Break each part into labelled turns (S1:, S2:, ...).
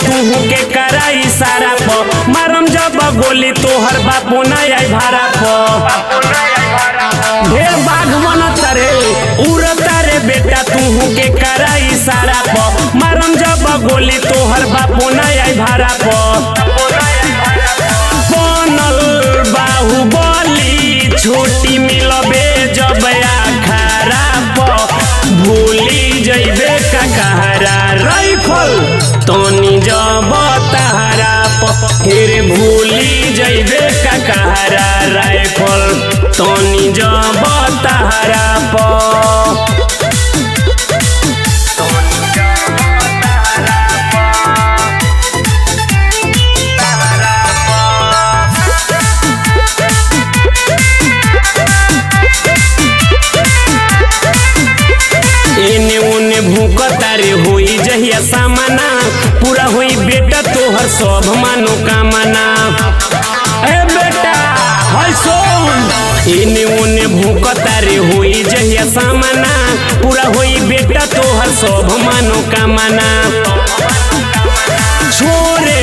S1: तुहू के करा इशारा प मारम जब गोली तोहर बापू न आई भारा प ढेर बाघ बनता रे उड़ता रे बेटा तुहू के करा इशारा प मारम जब गोली तोहर बापू न आई भारा प बनल बाहुबली छोटी मिलबे जब अखाड़ा प भूली जइबे ककहरा राइफल तोनी जब तहरा प फिर भूली जइबे ककहरा राइफल तोनी जब तहरा प एने ओने भूकता रे होई जहिया सामना पूरा होई बेटा तोहर सब मनोकामना। ए बेटा हाय सोन एने ओने भूकता रे होई जहिया सामना पूरा होई बेटा तोहर सब मनोकामना। छोरे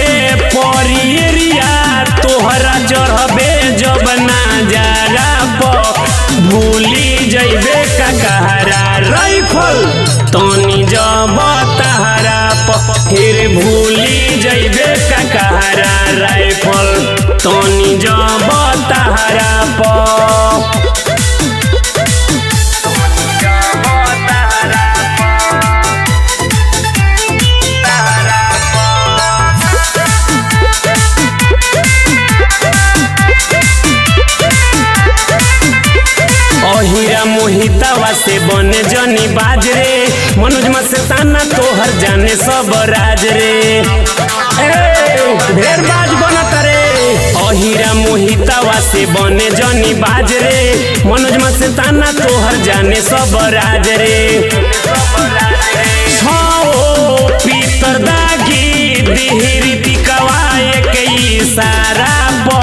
S1: परी एरिया तोहरा चढ़बे जब नजारा प भूली जइबे ककहरा राइफल तोनी जब तहरा प फिर भूली जइबे ककहरा राइफल तोनी जब तहरा प हीरा मोहितवा से बने जनी बाज रे मनोज मस्ताना तोहर जाने सब राज रे। ढेर बाज बनत रे हीरा मोहितवा से बने जनी बाज रे मनोज मस्ताना तोहर जाने सब राज रे। पीतर दागी दिहरी दिकवाए के इशारा प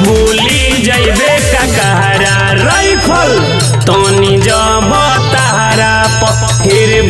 S1: भूली जइबे ककहरा राइफल तोनी जब तहरा प फिर